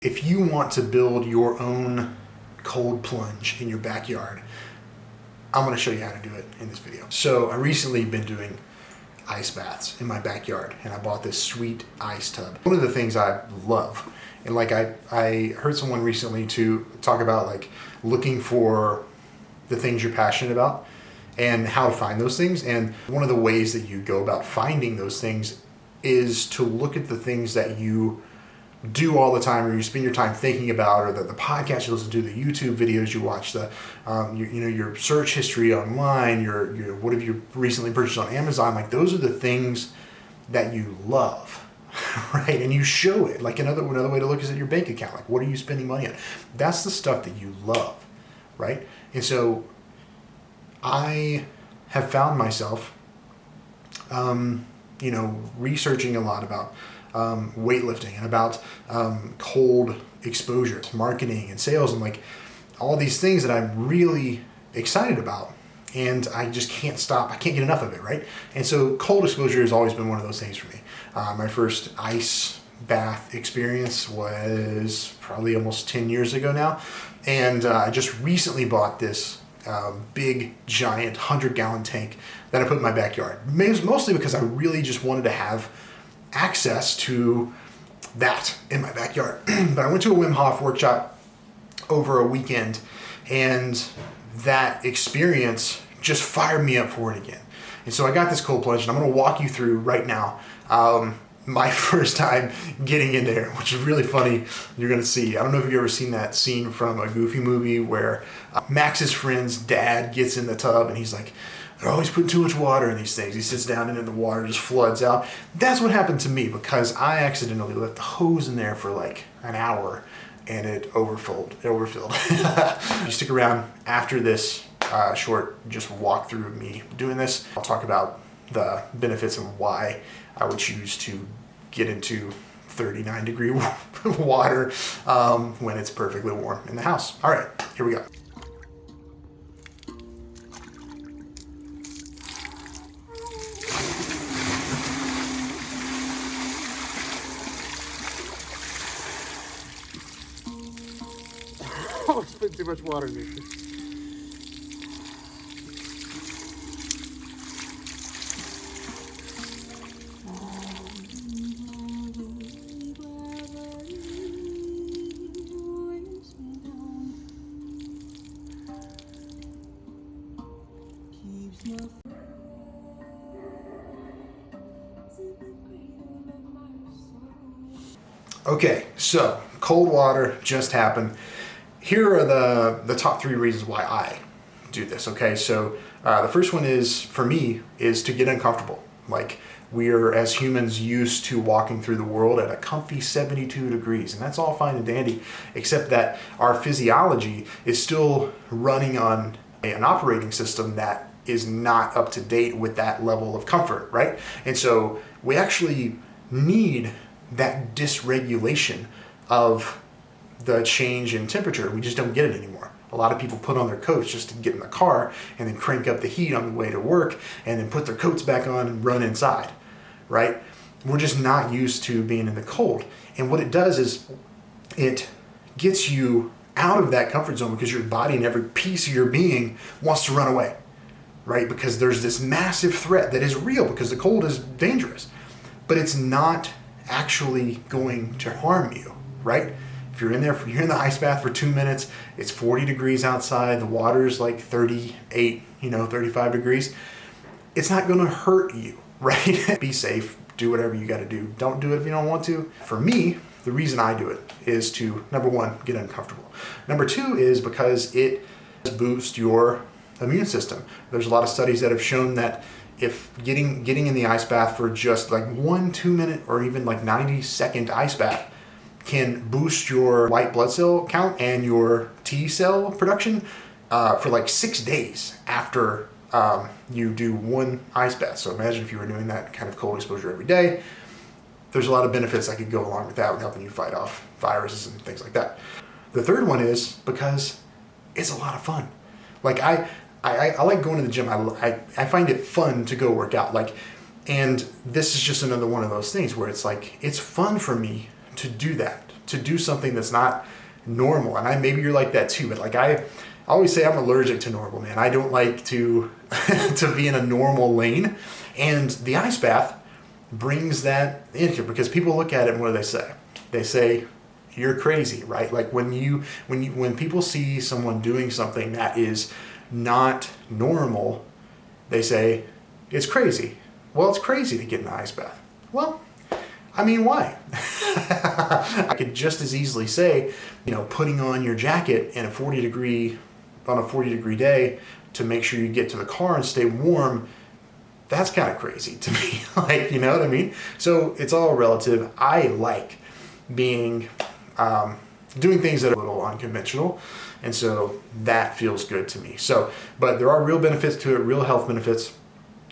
If you want to build your own cold plunge in your backyard, I'm going to show you how to do it in this video. So I recently been doing ice baths in my backyard, and I bought this sweet ice tub. One of the things I love, and like I heard someone recently to talk about like looking for the things you're passionate about and how to find those things. And one of the ways that you go about finding those things is to look at the things that you do all the time, or you spend your time thinking about, or the podcast you listen to, the YouTube videos you watch, the your search history online, your what have you recently purchased on Amazon. Like, those are the things that you love, right? And you show it. Like, another way to look is at your bank account. Like, what are you spending money on? That's the stuff that you love, right? And so I have found myself researching a lot about weightlifting and about cold exposure, marketing and sales, and like all these things that I'm really excited about, and I just can't stop. I can't get enough of it, right? And so cold exposure has always been one of those things for me. My first ice bath experience was probably almost 10 years ago now, and I just recently bought this big, giant 100-gallon tank that I put in my backyard, mostly because I really just wanted to have access to that in my backyard. But I went to a Wim Hof workshop over a weekend, and that experience just fired me up for it again. And so I got this cold plunge, and I'm going to walk you through right now my first time getting in there, which is really funny. You're going to see. I don't know if you've ever seen that scene from a Goofy movie where Max's friend's dad gets in the tub, and he's like, they're always putting too much water in these things. He sits down and then the water just floods out. That's what happened to me, because I accidentally left the hose in there for like an hour and it overfilled. You stick around after this short just walk through of me doing this. I'll talk about the benefits and why I would choose to get into 39-degree water when it's perfectly warm in the house. All right, here we go. Oh, it's been too much water in here. Okay, so cold water just happened. Here are the top 3 reasons why I do this, okay? So the first one is, for me, is to get uncomfortable. Like, we're, as humans, used to walking through the world at a comfy 72 degrees, and that's all fine and dandy, except that our physiology is still running on an operating system that is not up to date with that level of comfort, right? And so we actually need that dysregulation of the change in temperature. We just don't get it anymore. A lot of people put on their coats just to get in the car and then crank up the heat on the way to work and then put their coats back on and run inside, right? We're just not used to being in the cold. And what it does is it gets you out of that comfort zone, because your body and every piece of your being wants to run away, right? Because there's this massive threat that is real, because the cold is dangerous, but it's not actually going to harm you, right? If you're in there, you're in the ice bath for 2 minutes, it's 40 degrees outside, the water's like 38, 35 degrees. It's not going to hurt you, right? Be safe, do whatever you got to do. Don't do it if you don't want to. For me, the reason I do it is to, number 1, get uncomfortable. Number 2 is because it boosts your immune system. There's a lot of studies that have shown that if getting in the ice bath for just like 1-2 minute or even like 90-second ice bath can boost your white blood cell count and your T cell production for like 6 days after you do one ice bath. So imagine if you were doing that kind of cold exposure every day. There's a lot of benefits that could go along with that, with helping you fight off viruses and things like that. The third one is because it's a lot of fun. Like, I like going to the gym. I find it fun to go work out. Like, and this is just another one of those things where it's like, it's fun for me to do that. to do something that's not normal. And maybe you're like that too, but like I always say I'm allergic to normal, man. I don't like to to be in a normal lane. And the ice bath brings that in here, because people look at it and what do they say? They say, you're crazy, right? Like when people see someone doing something that is not normal, they say, it's crazy. Well, it's crazy to get in an ice bath. Well, I mean, why? I could just as easily say, putting on your jacket on a 40 degree day to make sure you get to the car and stay warm, that's kind of crazy to me. Like, you know what I mean? So it's all relative. I like doing things that are a little unconventional, and so that feels good to me. So, but there are real benefits to it, real health benefits.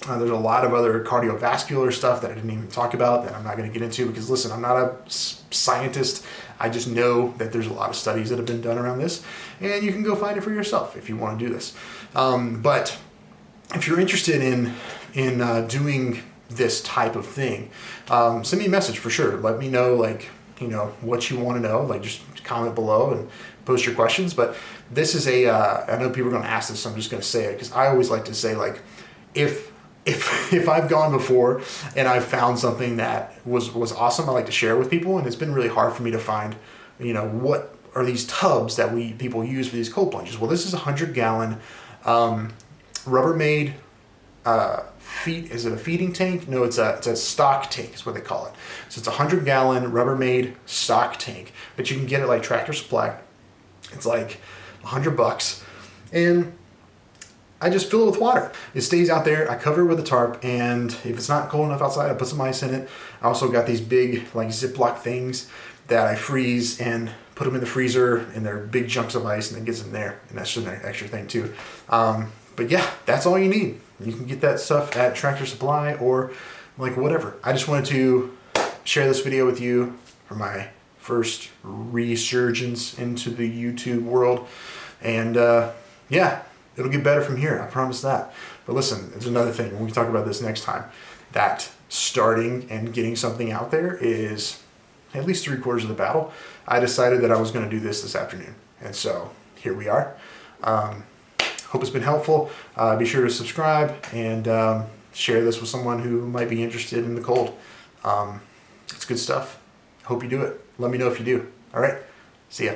There's a lot of other cardiovascular stuff that I didn't even talk about that I'm not going to get into, because listen, I'm not a scientist. I just know that there's a lot of studies that have been done around this, and you can go find it for yourself if you want to do this. But if you're interested in doing this type of thing, send me a message for sure. Let me know, what you want to know. Like, just comment below and post your questions. But this is I know people are going to ask this, so I'm just going to say it, because I always like to say, like, if I've gone before and I've found something that was awesome, I like to share with people. And it's been really hard for me to find, what are these tubs that people use for these cold plunges. Well, this is a 100-gallon Rubbermaid is it a feeding tank? No, it's a stock tank is what they call it. So it's a 100-gallon Rubbermaid stock tank, but you can get it like Tractor Supply. It's like $100, and I just fill it with water. It stays out there. I cover it with a tarp, and if it's not cold enough outside, I put some ice in it. I also got these big Ziploc things that I freeze and put them in the freezer, and they're big chunks of ice, and it gets in there, and that's just an extra thing too. But yeah, that's all you need. You can get that stuff at Tractor Supply or whatever. I just wanted to share this video with you for my first resurgence into the YouTube world, and yeah. It'll get better from here, I promise that. But listen, there's another thing, when we talk about this next time, that starting and getting something out there is at least 3/4 of the battle. I decided that I was going to do this afternoon, and so here we are. Hope it's been helpful. Be sure to subscribe and share this with someone who might be interested in the cold. It's good stuff. Hope you do it. Let me know if you do. All right, see ya.